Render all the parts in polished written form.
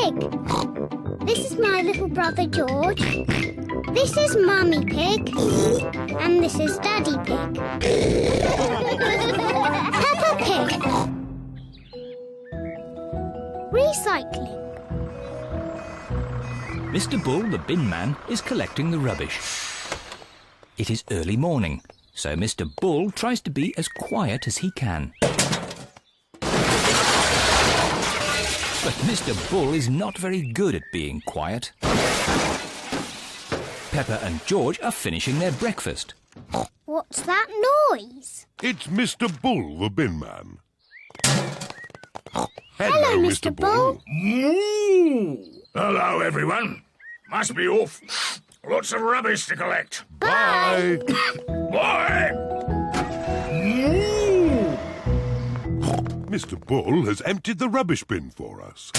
Pig. This is my little brother George. This is Mummy Pig. And this is Daddy Pig. Peppa Pig. Recycling. Mr. Bull, the bin man, is collecting the rubbish. It is early morning, so Mr. Bull tries to be as quiet as he can. But Mr. Bull is not very good at being quiet. Peppa and George are finishing their breakfast. What's that noise? It's Mr. Bull, the bin man. Hello, Mr. Bull. Hello, everyone. Must be off. Lots of rubbish to collect. Bye. Bye. Mr. Bull has emptied the rubbish bin for us.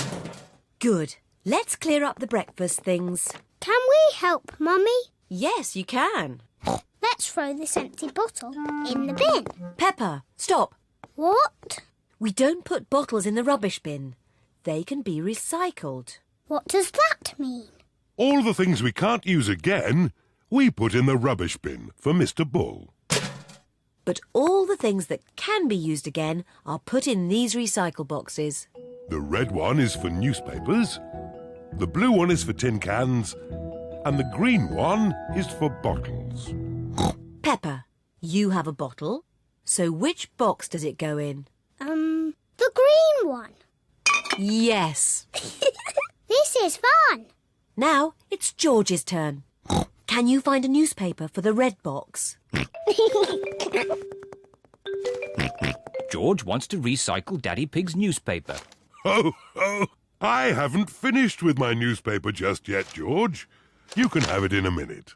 Good. Let's clear up the breakfast things. Can we help, Mummy? Yes, you can. Let's throw this empty bottle in the bin. Peppa, stop. What? We don't put bottles in the rubbish bin. They can be recycled. What does that mean? All the things we can't use again, we put in the rubbish bin for Mr. Bull. But all the things that can be used again are put in these recycle boxes. The red one is for newspapers, the blue one is for tin cans, and the green one is for bottles. Peppa, you have a bottle. So which box does it go in? The green one. Yes. This is fun. Now it's George's turn. Can you find a newspaper for the red box? George wants to recycle Daddy Pig's newspaper. Oh, I haven't finished with my newspaper just yet, George. You can have it in a minute.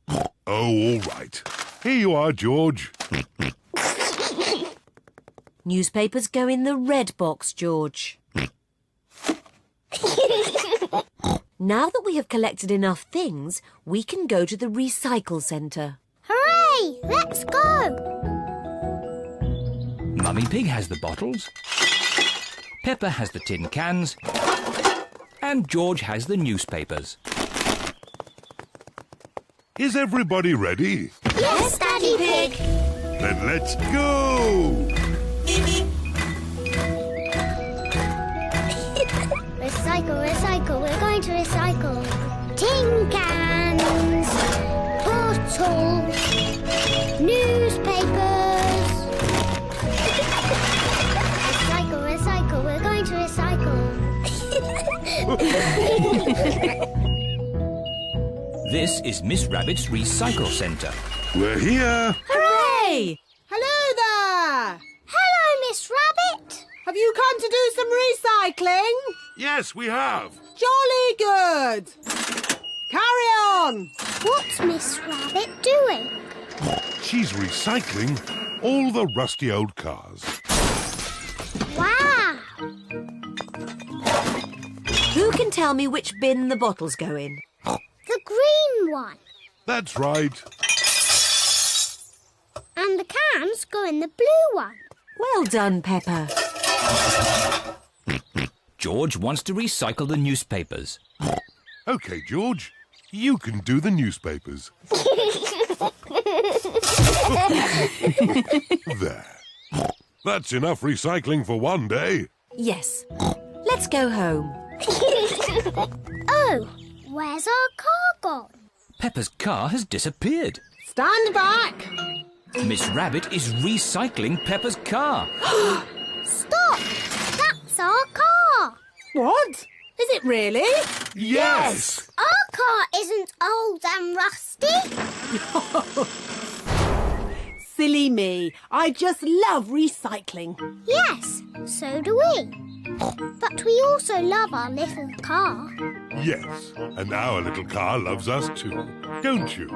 Oh, all right. Here you are, George. Newspapers go in the red box, George. Now that we have collected enough things, we can go to the recycle centre. Hooray! Let's go! Mummy Pig has the bottles. Peppa has the tin cans. And George has the newspapers. Is everybody ready? Yes, Daddy Pig! Then let's go! Recycle, recycle, we're going to recycle. Tin cans, bottles, newspapers. Recycle, recycle, we're going to recycle. This is Miss Rabbit's recycle centre. We're here. Hooray! Hello there! Hello, Miss Rabbit. Have you come to do some recycling? Yes, we have. Jolly good! Carry on! What's Miss Rabbit doing? She's recycling all the rusty old cars. Wow! Who can tell me which bin the bottles go in? The green one. That's right. And the cans go in the blue one. Well done, Peppa. George wants to recycle the newspapers. OK, George, you can do the newspapers. There. That's enough recycling for one day. Yes. Let's go home. Oh, where's our car gone? Peppa's car has disappeared. Stand back! Miss Rabbit is recycling Peppa's car. Stop! That's our car. What? Is it really? Yes! Our car isn't old and rusty. Silly me. I just love recycling. Yes, so do we. But we also love our little car. Yes, and our little car loves us too, don't you?